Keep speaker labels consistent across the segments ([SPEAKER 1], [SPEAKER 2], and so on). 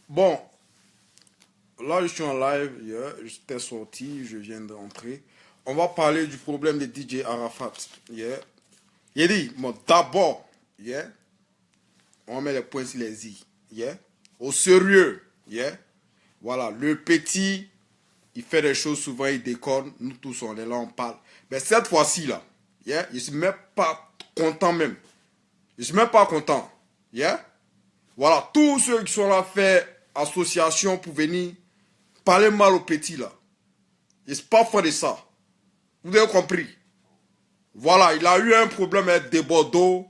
[SPEAKER 1] Bon, là je suis en live, j'étais sorti, je viens d'entrer. On va parler du problème de DJ Arafat. Yeah. Il dit, bon, d'abord, on met les points sur les i. Au sérieux. Voilà, le petit, il fait des choses souvent, il déconne. Nous tous, on est là, on parle. Mais cette fois-ci, là, je ne suis même pas content même. Je ne suis même pas content. Voilà, tous ceux qui sont là fait association pour venir parler mal au petit là. Il n'est pas fait de ça. Vous avez compris. Voilà, il a eu un problème avec des Bordeaux.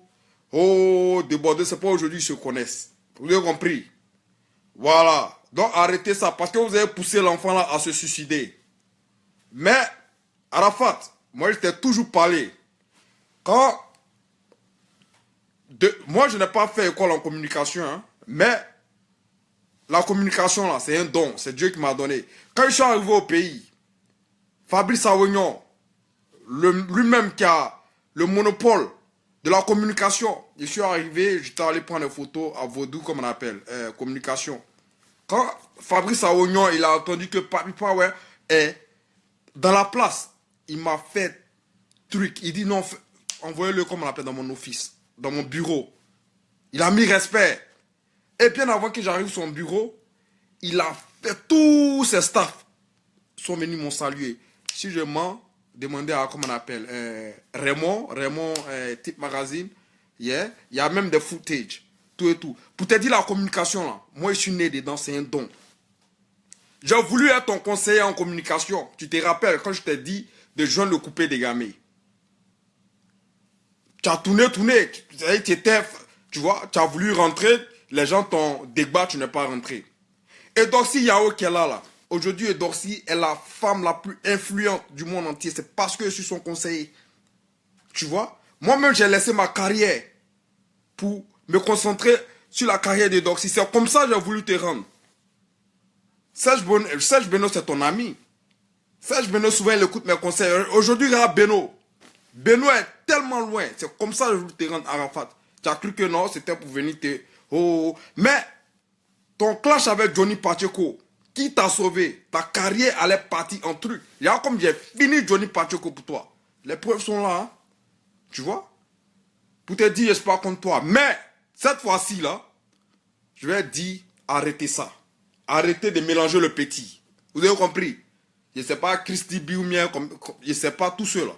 [SPEAKER 1] Oh, des Bordeaux, c'est pas aujourd'hui qu'ils se connaissent. Vous avez compris. Voilà. Donc arrêtez ça parce que vous avez poussé l'enfant là à se suicider. Mais, Arafat, moi je t'ai toujours parlé. Quand moi, je n'ai pas fait école en communication, hein, mais la communication, là, c'est un don. C'est Dieu qui m'a donné. Quand je suis arrivé au pays, Fabrice Awignon, lui-même qui a le monopole de la communication, je suis arrivé, j'étais allé prendre des photos à Vaudou, comme on appelle, communication. Quand Fabrice Awignon, il a entendu que Papi Power est dans la place, il m'a fait truc. Il dit non, envoyez-le comme on appelle dans mon office, dans mon bureau. Il a mis respect. Et bien avant que j'arrive sur son bureau, il a fait tous ses staffs sont venus m'ont salué. Si je mens, demandez à comment on appelle Raymond, Type Magazine. Il y a même des footage. Tout et tout. Pour te dire la communication là, moi je suis né dedans, c'est un don. J'ai voulu être ton conseiller en communication. Tu te rappelles quand je t'ai dit de joindre le coupé des gamins. Tu as tourné. Tu vois, tu as voulu rentrer, les gens t'ont débattu, tu n'es pas rentré. Et Dorcy Yao qui est là. Aujourd'hui, Dorcy est la femme la plus influente du monde entier. C'est parce que je suis son conseiller. Tu vois? Moi-même, j'ai laissé ma carrière pour me concentrer sur la carrière de Dorcy. C'est comme ça que j'ai voulu te rendre. Serge Beno, c'est ton ami. Serge Beno, souvent, il écoute mes conseils. Aujourd'hui, regarde Beno. Beno est tellement loin. C'est comme ça que je voulais te rendre Arafat. Tu as cru que non, c'était pour venir te... Oh. Mais, ton clash avec Johnny Pacheco, qui t'a sauvé, ta carrière allait partir en truc. Il y a comme j'ai fini Johnny Pacheco pour toi. Les preuves sont là. Hein? Tu vois? Pour te dire, je suis pas contre toi. Mais, cette fois-ci, là, je vais dire, arrêtez ça. Arrêtez de mélanger le petit. Vous avez compris? Je ne sais pas Christy Bioumien, je ne sais pas tous ceux-là.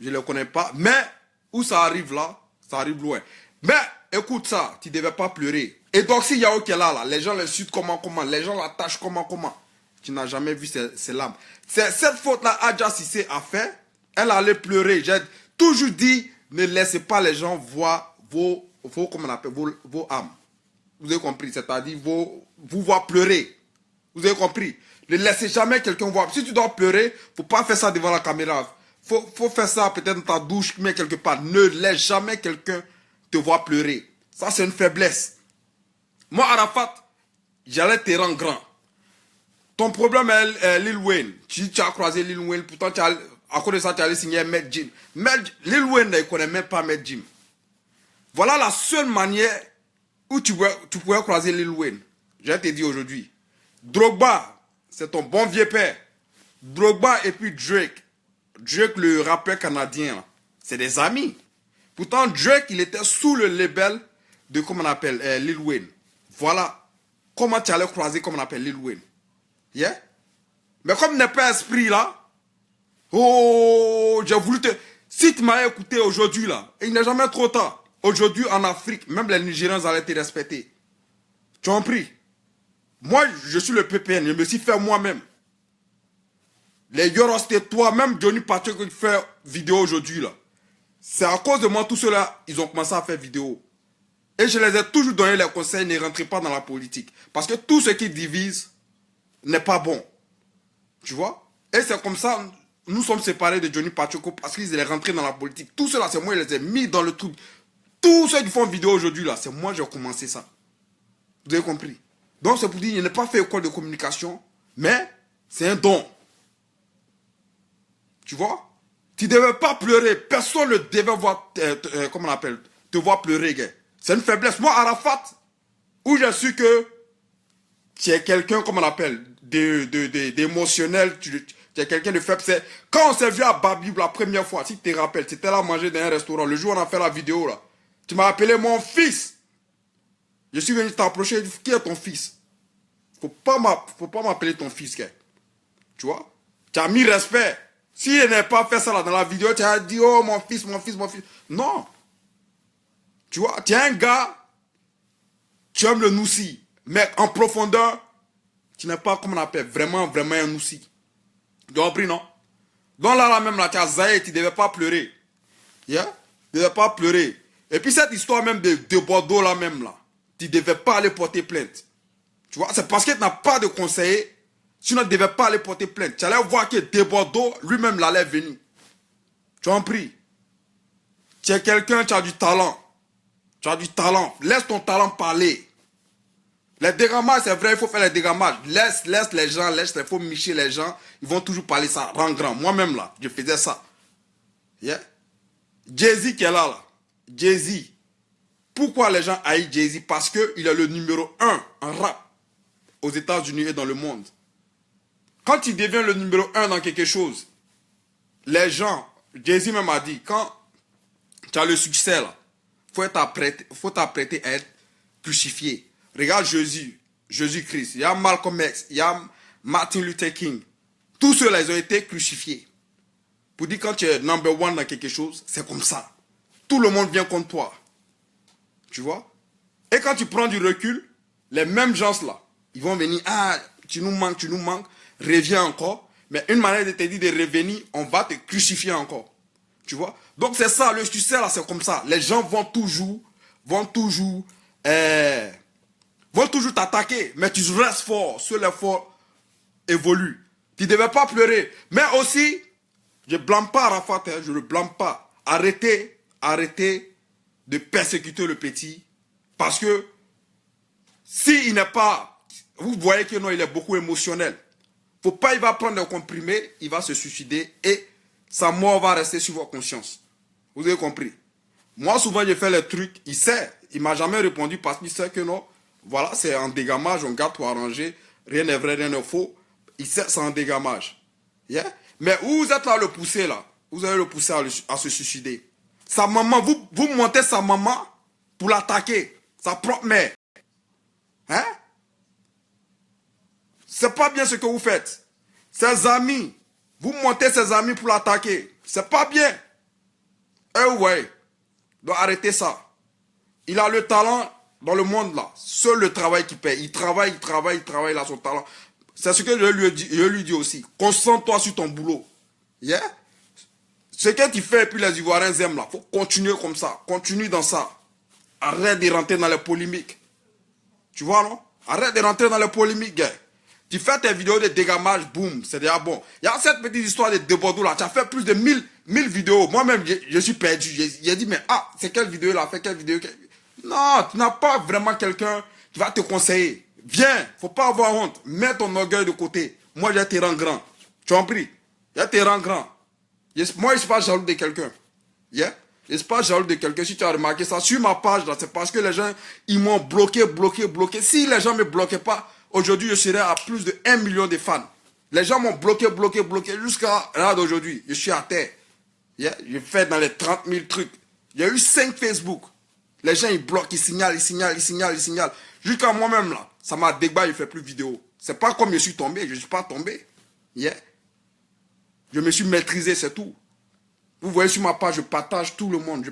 [SPEAKER 1] Je ne les connais pas. Mais, où ça arrive là, ça arrive loin. Mais, écoute ça, tu ne devais pas pleurer. Et donc, si Yao qui est là, les gens l'insultent comment, les gens l'attachent comment. Tu n'as jamais vu ses larmes. C'est cette faute-là, Adja Sissé a fait. Elle allait pleurer. J'ai toujours dit, ne laissez pas les gens voir comment on appelle, vos âmes. Vous avez compris? C'est-à-dire, vous voir pleurer. Vous avez compris? Ne laissez jamais quelqu'un voir. Si tu dois pleurer, il ne faut pas faire ça devant la caméra. Faut faire ça peut-être dans ta douche, mais quelque part. Ne laisse jamais quelqu'un te voir pleurer. Ça, c'est une faiblesse. Moi, Arafat, j'allais te rendre grand. Ton problème est Lil Wayne. Tu as croisé Lil Wayne, pourtant, à cause de ça, tu allais signer Med Jim. Lil Wayne ne connaît même pas Med Jim. Voilà la seule manière où tu pouvais croiser Lil Wayne. Je te dis aujourd'hui. Drogba, c'est ton bon vieux père. Drogba et puis Drake. Drake, le rappeur canadien, c'est des amis. Pourtant, Drake, il était sous le label de, comment on appelle, Lil Wayne. Voilà comment tu allais croiser, comme on appelle, Lil Wayne. Mais comme il n'est pas esprit là, oh, j'ai voulu te... Si tu m'as écouté aujourd'hui là, il n'est jamais trop tard. Aujourd'hui en Afrique, même les Nigériens allaient te respecter. Tu as compris? Moi, je suis le PPN, je me suis fait moi-même. Les Yoros, c'était toi-même, Johnny Pacheco qui fait vidéo aujourd'hui là. C'est à cause de moi, tous ceux-là, ils ont commencé à faire vidéo. Et je les ai toujours donné les conseils, ne rentrez pas dans la politique. Parce que tout ce qui divise n'est pas bon. Tu vois? Et c'est comme ça, nous sommes séparés de Johnny Pacheco parce qu'ils sont rentrés dans la politique. Tout cela, c'est moi qui les ai mis dans le truc. Tous ceux qui font vidéo aujourd'hui, là, c'est moi qui ai commencé ça. Vous avez compris? Donc c'est pour dire, je n'ai pas fait école de communication, mais c'est un don. Tu vois? Tu ne devais pas pleurer. Personne ne devait voir, comment on appelle, te voir pleurer, gars. C'est une faiblesse. Moi, Arafat, où j'ai su que tu es quelqu'un, comme on appelle, d'émotionnel, tu es quelqu'un de faible. Quand on s'est vu à Babib la première fois, si tu te rappelles, tu étais là à manger dans un restaurant, le jour où on a fait la vidéo là, tu m'as appelé mon fils. Je suis venu t'approcher et dit, qui est ton fils? Faut pas m'appeler ton fils, gars. Tu vois? Tu as mis respect. S'il n'a pas fait ça là dans la vidéo, tu as dit, oh mon fils, mon fils, mon fils. Non. Tu vois, tu es un gars, tu aimes le noussi. Mais en profondeur, tu n'es pas, comme on appelle, vraiment un noussi. Tu as compris, non? Donc là même, là, tu as zaï, tu ne devais pas pleurer. Yeah? Tu ne devais pas pleurer. Et puis cette histoire même de Bordeaux là même, là, tu ne devais pas aller porter plainte. Tu vois, c'est parce que tu n'as pas de conseiller, sinon tu ne devais pas aller porter plainte. Tu allais voir que de Bordeaux, lui-même, l'allait venir. Tu as compris? Tu es quelqu'un, tu as du talent. Tu as du talent. Laisse ton talent parler. Les dégrammages, c'est vrai, il faut faire les dégrammages. Laisse les gens, il faut micher les gens. Ils vont toujours parler, ça rend grand. Moi-même, là, je faisais ça. Yeah? Jay-Z qui est là. Jay-Z. Pourquoi les gens haïssent Jay-Z? Parce qu'il est le numéro 1 en rap aux États-Unis et dans le monde. Quand il devient le numéro 1 dans quelque chose, les gens, Jay-Z même a dit, quand tu as le succès, là, faut t'apprêter à être crucifié. Regarde Jésus-Christ, il y a Malcolm X, il y a Martin Luther King. Tous ceux-là, ils ont été crucifiés. Pour dire quand tu es number one dans quelque chose, c'est comme ça. Tout le monde vient contre toi. Tu vois? Et quand tu prends du recul, les mêmes gens-là, ils vont venir, ah, tu nous manques, reviens encore. Mais une manière de te dire de revenir, on va te crucifier encore. Tu vois? Donc c'est ça, le succès là, c'est comme ça. Les gens vont toujours t'attaquer, mais tu restes fort. Sur l'effort évolue. Tu ne devais pas pleurer. Mais aussi, je ne blâme pas Arafat, je ne le blâme pas. Arrêtez de persécuter le petit. Parce que s'il n'est pas, vous voyez que non, il est beaucoup émotionnel. Faut pas, il va prendre un comprimé, il va se suicider et sa mort va rester sur votre conscience. Vous avez compris? Moi, souvent, je fais les trucs, il sait, il m'a jamais répondu parce qu'il sait que non, voilà, c'est un dégamage, on garde pour arranger, rien n'est vrai, rien n'est faux. Il sait, c'est un dégamage. Yeah? Mais où vous êtes là à le pousser, là, vous allez le pousser à se suicider. Sa maman, vous montez sa maman pour l'attaquer, sa propre mère. Hein? C'est pas bien ce que vous faites. Ses amis, vous montez ses amis pour l'attaquer. C'est pas bien. Eh ouais. Donc arrêtez ça. Il a le talent dans le monde là. Seul le travail qui paye. Il travaille, il a son talent. C'est ce que je lui dis aussi. Concentre-toi sur ton boulot. Yeah? Ce que tu fais et puis les Ivoiriens aiment là. Faut continuer comme ça. Continue dans ça. Arrête de rentrer dans les polémiques. Tu vois non? Arrête de rentrer dans les polémiques, gars. Tu fais tes vidéos de dégamage, boum, c'est déjà bon. Il y a cette petite histoire de Bordeaux là, tu as fait plus de 1000 vidéos. Moi-même, je suis perdu. J'ai dit, mais ah, c'est quelle vidéo là, fait quelle vidéo? Non, tu n'as pas vraiment quelqu'un qui va te conseiller. Viens, faut pas avoir honte. Mets ton orgueil de côté. Moi, je te rends grand. Tu as compris? Je te rends grand. Moi, je ne suis pas jaloux de quelqu'un. Yeah? Je ne suis pas jaloux de quelqu'un. Si tu as remarqué ça, sur ma page là, c'est parce que les gens, ils m'ont bloqué. Si les gens ne me bloquaient pas, aujourd'hui, je serais à plus de 1 million de fans. Les gens m'ont bloqué jusqu'à là d'aujourd'hui. Je suis à terre. Yeah? Je fais dans les 30 000 trucs. Il y a eu 5 Facebook. Les gens, ils bloquent, ils signalent. Jusqu'à moi-même, là, ça m'a débat, je ne fais plus vidéo. C'est pas comme je suis tombé, je ne suis pas tombé. Yeah? Je me suis maîtrisé, c'est tout. Vous voyez sur ma page, je partage tout le monde.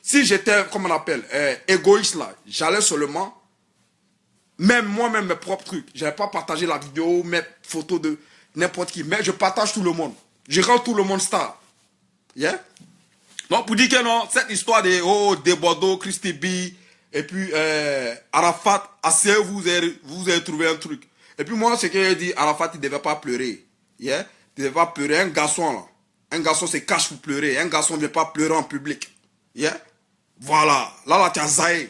[SPEAKER 1] Si j'étais, comme on appelle, égoïste, là, j'allais seulement... Même moi-même, mes propres trucs. Je n'allais pas partager la vidéo, mes photos de n'importe qui. Mais je partage tout le monde. Je rends tout le monde star. Yeah? Donc, pour dire que non, cette histoire de Bordeaux, Christy B, et puis Arafat, assez, vous avez trouvé un truc. Et puis moi, ce que j'ai dit, Arafat, il ne devait pas pleurer. Yeah? Il ne devait pas pleurer. Un garçon, là. Un garçon se cache pour pleurer. Un garçon ne veut pas pleurer en public. Yeah? Voilà. Là, tu as zaï.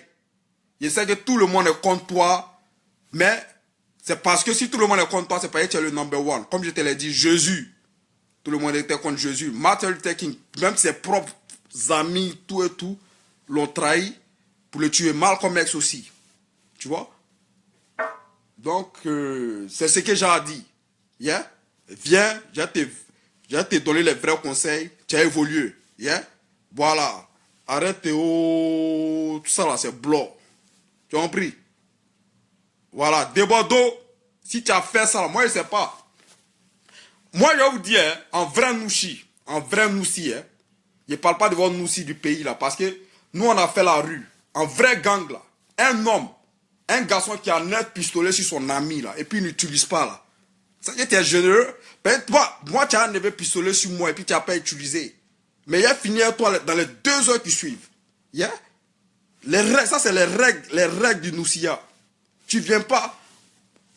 [SPEAKER 1] Je sais que tout le monde est contre toi. Mais c'est parce que si tout le monde est contre toi, c'est parce que tu es le number one. Comme je te l'ai dit, Jésus. Tout le monde était contre Jésus. Martin Luther King, même ses propres amis, tout et tout, l'ont trahi pour le tuer. Malcolm X aussi. Tu vois? Donc, c'est ce que j'ai dit. Yeah? Viens, je vais te donner les vrais conseils. Tu as évolué. Yeah? Voilà. Arrête tout ça là, c'est blanc. Tu as compris? Voilà. Débordeaux, si tu as fait ça là, moi je sais pas. Moi je vais vous dire, hein, en vrai noussi, hein, je ne parle pas de votre noussi du pays là, parce que nous on a fait la rue. En vrai gang là, un homme, un garçon qui a un pistolet sur son ami là, et puis il n'utilise pas là. Ça y est, tu es généreux. Ben, moi tu as un pistolet sur moi et puis tu n'as pas utilisé. Mais il a fini à toi dans les 2 heures qui suivent. Yeah? Ça c'est les règles du Noussia. Tu ne viens pas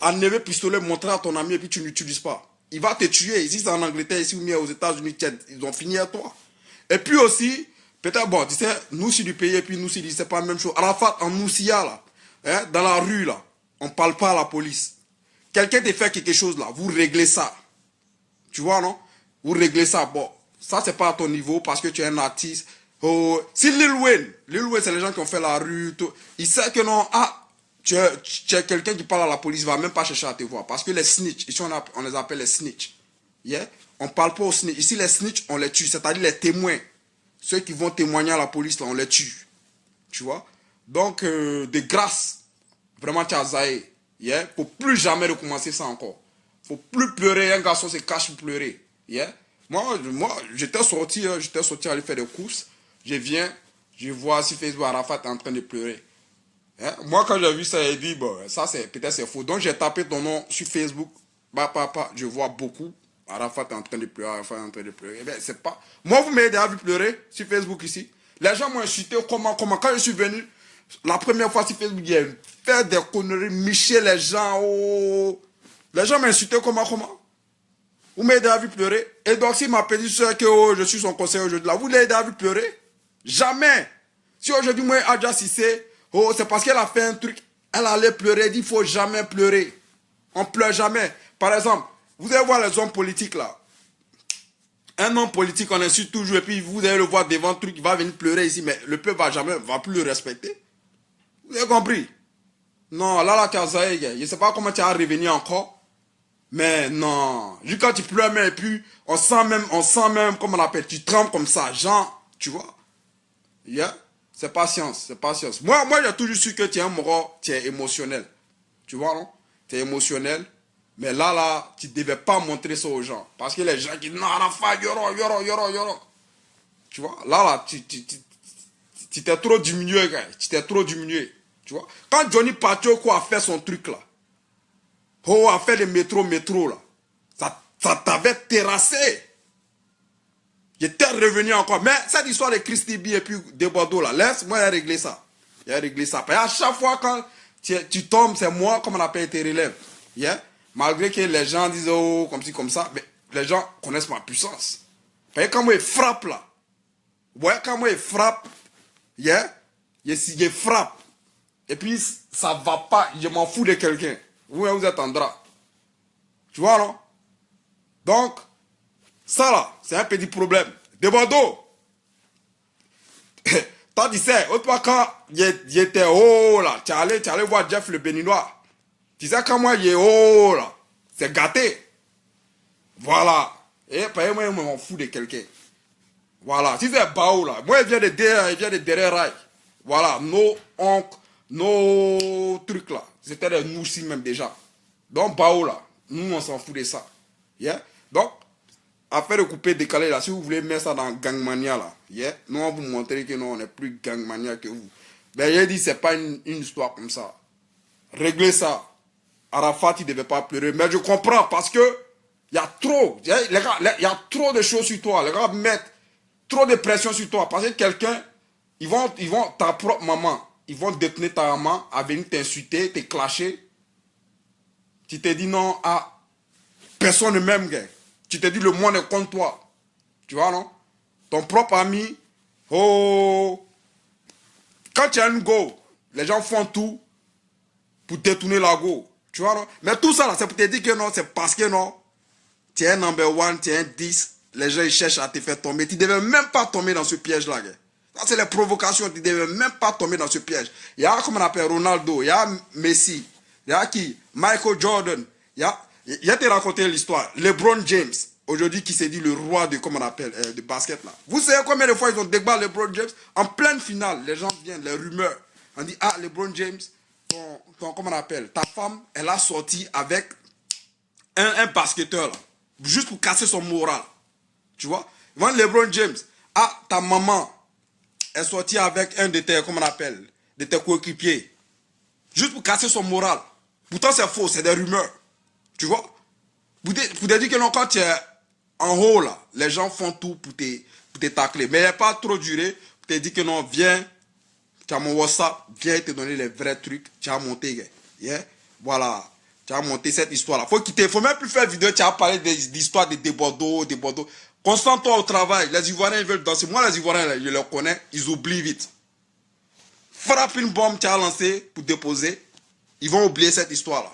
[SPEAKER 1] en pistolet montrer à ton ami et puis tu n'utilises pas. Il va te tuer. Ici c'est en Angleterre, ici ou bien aux États-Unis, ils ont fini à toi. Et puis aussi, peut-être, bon, tu sais, nous c'est du pays et puis nous c'est pas la même chose. Arafat, en Noussia là, hein, dans la rue là, on ne parle pas à la police. Quelqu'un te fait quelque chose là, vous réglez ça. Tu vois, non? Vous réglez ça. Bon, ça, c'est pas à ton niveau parce que tu es un artiste. Oh, si Lil Wayne, c'est les gens qui ont fait la rue. Tout, il sait que non, tu es quelqu'un qui parle à la police, il va même pas chercher à te voir. Parce que les snitch, ici on les appelle les snitch. Yeah? On parle pas aux snitch. Ici, les snitch, on les tue. C'est-à-dire les témoins. Ceux qui vont témoigner à la police, là, on les tue. Tu vois? Donc, de grâce, vraiment, tu as zaï. Yeah? Faut plus jamais recommencer ça encore. Faut plus pleurer, un garçon se cache pour pleurer. Yeah? Moi j'étais sorti aller faire des courses. Je viens, je vois si Facebook Arafat est en train de pleurer. Yeah? Moi, quand j'ai vu ça, j'ai dit, bon, ça peut-être c'est faux. Donc j'ai tapé ton nom sur Facebook. Je vois beaucoup. Arafat est en train de pleurer, Arafat est en train de pleurer. Eh bien, c'est pas. Moi, vous m'avez déjà vu pleurer sur Facebook ici. Les gens m'ont insulté comment. Quand je suis venu, la première fois sur Facebook, j'ai fait des conneries, micher les gens. Oh. Les gens m'insultaient comment. Vous m'avez déjà vu pleurer. Et donc, s'il m'a dit que oh, je suis son conseiller aujourd'hui, là, vous l'avez déjà vu pleurer? Jamais. Si aujourd'hui, moi, Adja Sissé, oh, c'est parce qu'elle a fait un truc, elle allait pleurer, il dit, il ne faut jamais pleurer. On pleure jamais. Par exemple, vous allez voir les hommes politiques, là. Un homme politique, on insulte toujours, et puis vous allez le voir devant le truc, il va venir pleurer ici, mais le peuple va plus le respecter. Vous avez compris? Non, là, tu as zaï, je ne sais pas comment tu vas revenir encore. Mais non, juste quand tu pleures, et puis on sent même, comme on appelle, tu trembles comme ça, genre, tu vois. Yeah? C'est patience. Moi, j'ai toujours su que tu es un moro, tu es émotionnel. Tu vois, non? Tu es émotionnel. Mais là, tu ne devais pas montrer ça aux gens. Parce que les gens qui disent, non, Arafat, yoro. Tu vois, là, tu t'es trop diminué, gars. Tu t'es trop diminué. Tu vois. Quand Johnny Pacheco a fait son truc, là, oh, a fait le métro là. Ça t'avait terrassé. J'étais revenu encore. Mais cette histoire de Christy B et puis de Bordeaux là, laisse-moi régler ça. Il a réglé ça. Et à chaque fois quand tu tombes, c'est moi, comme on appelle tes relèves. Yeah? Malgré que les gens disent oh, comme ci, comme ça, mais les gens connaissent ma puissance. Et quand moi, il frappe là. Ouais, quand moi, il frappe, yeah? Je frappe. Et puis, ça va pas, je m'en fous de quelqu'un. Vous êtes en drap. Tu vois, non? Donc, ça là, c'est un petit problème. De Bordeaux. T'as dit ça, autre fois quand j'étais haut là, tu allais voir Jeff le Béninois. Tu sais quand moi j'ai haut là, c'est gâté. Voilà. Et par moi, je m'en fous de quelqu'un. Voilà. Si c'est Bao là, moi il vient de derrière rail. Voilà, nos trucs là, c'était des noussis même déjà. Donc Bao là, nous on s'en fout de ça. Yeah? Donc, affaire de couper, décaler là, si vous voulez mettre ça dans Gangmania là, yeah? Nous on va vous montrer que non, on est plus Gangmania que vous. Ben j'ai dit c'est pas une histoire comme ça. Réglez ça. Arafat il devait pas pleurer. Mais je comprends parce que il y a trop, les gars, il y a trop de choses sur toi. Les gars mettent trop de pression sur toi. Parce que quelqu'un, ils vont, ta propre maman, ils vont détenir ta maman, à venir t'insulter, te clasher. Tu te dis non, personne ne m'aime, gars. Tu te dis le monde est contre toi. Tu vois, non? Ton propre ami, oh, quand tu as une go, les gens font tout pour détourner la go. Tu vois, non? Mais tout ça, là, c'est pour te dire que non, c'est parce que non, tu es un number one, tu es un 10, les gens ils cherchent à te faire tomber. Tu ne devais même pas tomber dans ce piège-là, gars. Ça, c'est les provocations, tu ne devais même pas tomber dans ce piège. Il y a, comme on appelle Ronaldo, il y a Messi. Il y a qui? Michael Jordan. Il y a te raconté l'histoire. LeBron James, aujourd'hui qui s'est dit le roi de, comment on appelle, de basket là. Vous savez combien de fois ils ont débattu LeBron James? En pleine finale, les gens viennent, les rumeurs. On dit, ah, LeBron James, comment on appelle, ta femme, elle a sorti avec un basketteur là. Juste pour casser son moral. Tu vois? LeBron James, ah, ta maman est sortie avec un de tes, comment on appelle, de tes coéquipiers. Juste pour casser son moral. Pourtant, c'est faux, c'est des rumeurs. Tu vois? Pour te dire que non, quand tu es en haut, là, les gens font tout pour te tacler. Mais il n'y a pas trop duré pour te dire que non, viens, tu as mon WhatsApp, viens te donner les vrais trucs. Tu as monté, yeah? Voilà. Tu as monté cette histoire-là. Faut même plus faire vidéo, tu as parlé d'histoires de Bordeaux. Concentre-toi au travail. Les Ivoiriens, ils veulent danser. Moi, les Ivoiriens, là, je les connais, ils oublient vite. Frappe une bombe, tu as lancé pour déposer. Ils vont oublier cette histoire-là.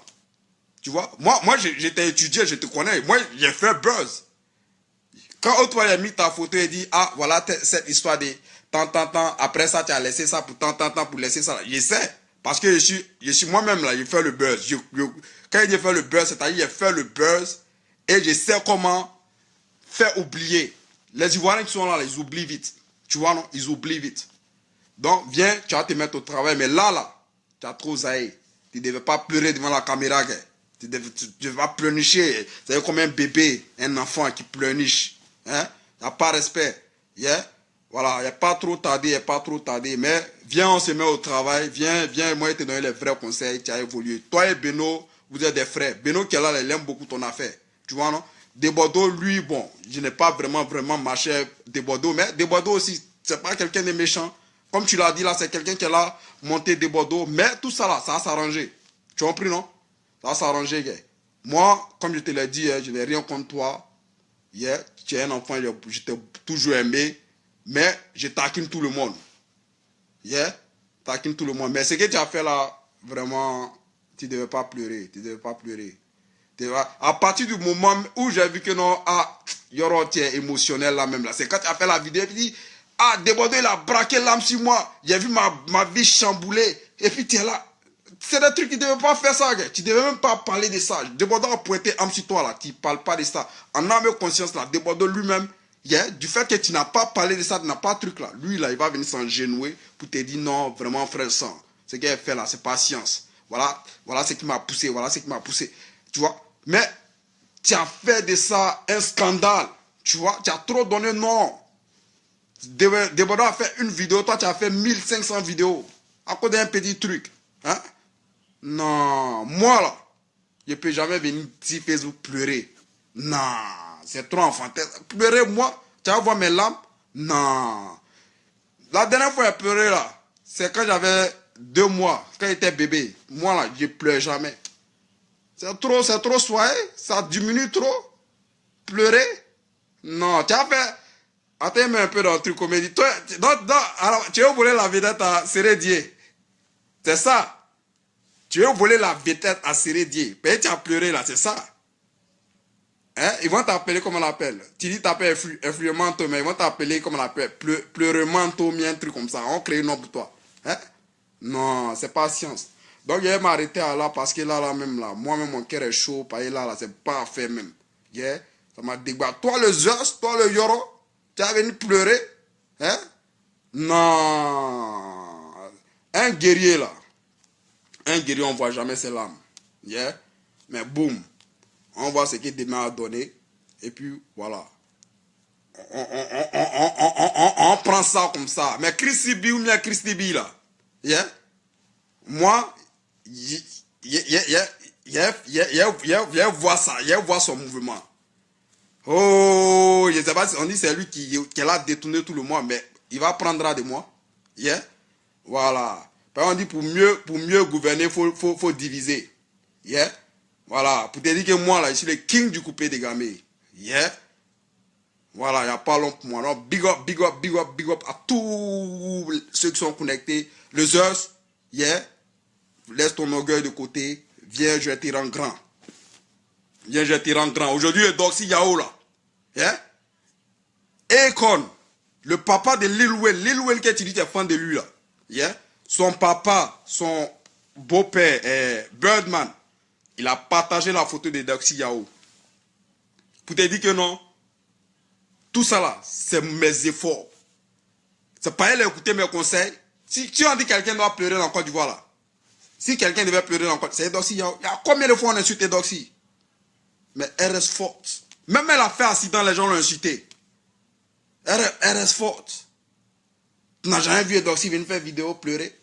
[SPEAKER 1] Tu vois? Moi j'étais étudié, je te connais. Moi, j'ai fait buzz. Quand toi, il a mis ta photo et dit, ah, voilà cette histoire de tant. Après ça, tu as laissé ça pour tant, pour laisser ça. Là. Je sais. Parce que je suis moi-même là, j'ai fait le buzz. Quand il a fait le buzz, c'est-à-dire, j'ai fait le buzz et je sais comment faire oublier. Les Ivoiriens qui sont là, ils oublient vite. Tu vois, non? Ils oublient vite. Donc, viens, tu vas te mettre au travail. Mais là, tu as trop zaï. Tu ne devais pas pleurer devant la caméra. Tu devais pas pleurnicher. Tu sais comme un bébé, un enfant qui pleurniche. Hein? Il n'y a pas de respect. Yeah? Voilà, il n'y a pas trop tardé. Mais viens, on se met au travail. Viens, moi, je te donner les vrais conseils. Tu as évolué. Toi et Beno, vous êtes des frères. Beno qui est là, il aime beaucoup ton affaire. Tu vois, non? De Bordeaux, lui, bon, je n'ai pas vraiment marché de Bordeaux. Mais de Bordeaux aussi, c'est pas quelqu'un de méchant. Comme tu l'as dit là, c'est quelqu'un qui est là, monté de Bordeaux. Mais tout ça là, ça va s'arranger. Tu as compris, non? Ça va s'arranger, gars. Moi, comme je te l'ai dit, je n'ai rien contre toi. Yeah, tu es un enfant, je t'ai toujours aimé. Mais je taquine tout le monde. Yeah, taquine tout le monde. Mais ce que tu as fait là, vraiment, tu ne devais pas pleurer. À partir du moment où j'ai vu que non, ah, Yoro, tu es émotionnel là même là. C'est quand tu as fait la vidéo, tu dis, ah, Débordé, il a braqué l'âme sur moi. J'ai vu ma vie chamboulée. Et puis tu es là. C'est des trucs qui ne devaient pas faire ça, gars. Tu ne devais même pas parler de ça. Débordé a pointé âme sur toi là. Tu ne parles pas de ça. En âme et conscience là, Débordé lui-même, yeah, du fait que tu n'as pas parlé de ça, tu n'as pas de truc là. Lui là, il va venir s'engenouer pour te dire non, vraiment frère sang. Ce qu'il a fait là, c'est pas science. Voilà ce qui m'a poussé. Tu vois. Mais tu as fait de ça un scandale. Tu vois, tu as trop donné non. Débordé a fait une vidéo, toi tu as fait 1500 vidéos. À cause d'un petit truc. Hein? Non, moi là, je ne peux jamais venir sur Facebook pleurer. Non, c'est trop enfantin. Pleurer moi, tu vas voir mes larmes? Non. La dernière fois que j'ai pleuré là, c'est quand j'avais 2 mois, quand j'étais bébé. Moi là, je ne pleure jamais. C'est trop soigné, ça diminue trop. Pleurer? Non, tu as fait... Attends un peu dans le truc comédie. Toi, alors, tu veux voler la vedette à Sérédier. C'est ça. Tu veux voler la vedette à Sérédier. Ben, tu as pleuré là, c'est ça. Hein? Ils vont t'appeler comme on l'appelle. Tu dis t'appelles influemanto, mais ils vont t'appeler comme on l'appelle. Pleuremanto, un truc comme ça. On crée un nom pour toi. Hein? Non, c'est pas science. Donc, je vais m'arrêter là parce que là même là, moi-même, mon cœur est chaud. Parce que là, c'est pas fait même. Yeah? Ça m'a débattu. Toi, le Zeus, toi, le Yoro, tu es venu pleurer? Hein? Non. Un guerrier là. Un guerrier, on ne voit jamais ses larmes. Yeah? Mais boum. On voit ce qu'il demain a donné. Et puis, voilà. On prend ça comme ça. Mais Christy B ou bien Christy B là. Yeah? Moi, il voit ça. Il voit son mouvement. Oh, je ne sais pas si on dit c'est lui qui a détourné tout le monde, mais il va prendre de moi. Yeah? Voilà. On dit pour mieux gouverner, il faut diviser. Yeah? Voilà. Pour te dire que moi, là, je suis le king du coupé des gamés. Yeah? Voilà, il n'y a pas long pour moi. Non, big up à tous ceux qui sont connectés. Le Zeus, yeah? Laisse ton orgueil de côté. Viens, je te rends grand. Aujourd'hui, le Doxy Yao là. Yeah? Akon, le papa de Lil Wayne. Lil Wayne qui tu dis tu es fan de lui là. Yeah? Son papa, beau-père, Birdman, il a partagé la photo de Doxy Yao. Pour te dire que non, tout ça là, c'est mes efforts. C'est pas elle écouter mes conseils. Si tu as dit que quelqu'un doit pleurer dans Côte d'Ivoire là, si quelqu'un devait pleurer dans Côte d'Ivoire, c'est Doxy Yao. Il y a combien de fois on a insulté Doxy? Mais elle reste forte. Même elle a fait accident, les gens l'ont insulté. Elle reste forte. Tu n'as jamais vu Doxy venir faire vidéo pleurer?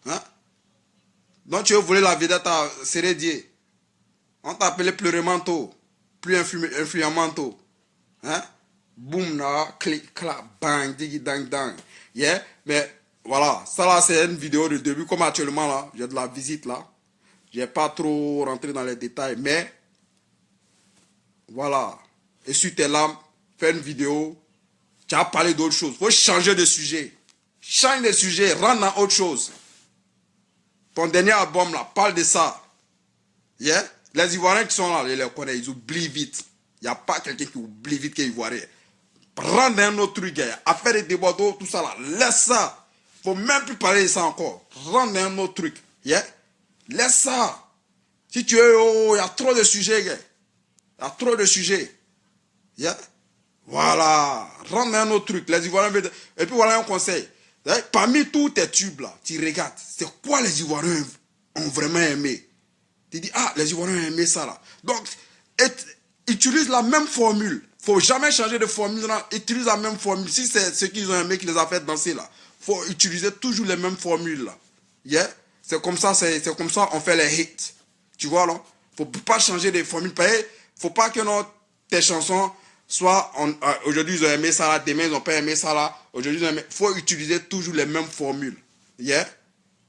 [SPEAKER 1] Hein? Donc tu veux voler la vedette à Sérédier. On t'a appelé pleurer manteau. Plus influent manteau. Hein? Boum, là, clic, clac, bang, digi, dang, dang. Yeah? Mais voilà, ça là c'est une vidéo de début. Comme actuellement là, j'ai de la visite là. J'ai pas trop rentré dans les détails. Mais voilà. Et sur tes lames, fais une vidéo. Tu as parlé d'autre chose. Faut changer de sujet. Change de sujet, rentre dans autre chose. Ton dernier album là, parle de ça. Yeah? Les Ivoiriens qui sont là, ils les connaissent, ils oublient vite. Il n'y a pas quelqu'un qui oublie vite qu'il est Ivoirien. Prends un autre truc, affaire de débat d'eau, tout ça là, laisse ça. Faut même plus parler de ça encore. Prends un autre truc. Yeah? Laisse ça. Si tu es, oh, il y a trop de sujets, gars. Il y a trop de sujets. Yeah? Voilà. Rends un autre truc. Les Ivoiriens veulent... Et puis voilà un conseil. Parmi tous tes tubes là, tu regardes, c'est quoi les Ivoiriens ont vraiment aimé? Tu dis, ah, les Ivoiriens ont aimé ça là. Donc, utilise la même formule. Faut jamais changer de formule. Utilise la même formule. Si c'est ce qu'ils ont aimé qui les a fait danser là, faut utiliser toujours les mêmes formules là. Yeah? C'est comme ça on fait les hits. Tu vois là? Faut pas changer de formule. Faut pas que tes chansons soient aujourd'hui ils ont aimé ça là, demain ils n'ont pas aimé ça là. Aujourd'hui ils ont aimé. Faut utiliser toujours les mêmes formules. Yeah?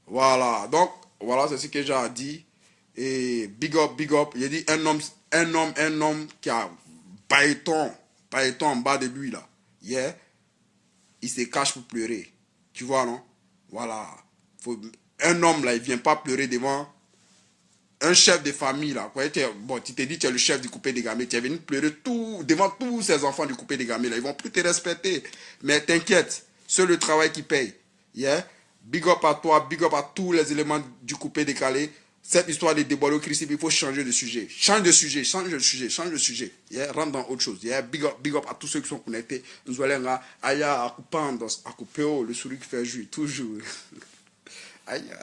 [SPEAKER 1] Voilà. Donc voilà, c'est ce que j'ai dit. Et big up, big up. Il a dit un homme qui a pailleton en bas de lui là. Yeah. Il se cache pour pleurer. Tu vois, non? Voilà. Un homme là, il vient pas pleurer devant un chef de famille là. Bon, tu t'es dit tu es le chef du coupé des gamins. Tu es venu pleurer devant tous ces enfants du coupé des gamins là. Ils vont plus te respecter. Mais t'inquiète, c'est le travail qui paye. Yeah. Big up à toi, big up à tous les éléments du coupé décalé. Cette histoire de déboire au Christ, il faut changer de sujet. Change de sujet, change de sujet, change de sujet. Yeah, rentre dans autre chose. Yeah, big up à tous ceux qui sont connectés. Nous allons à Aya, à Coupandos, à Coupéo, le sourire qui fait jouir, toujours. Aya,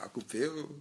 [SPEAKER 1] à Coupéo.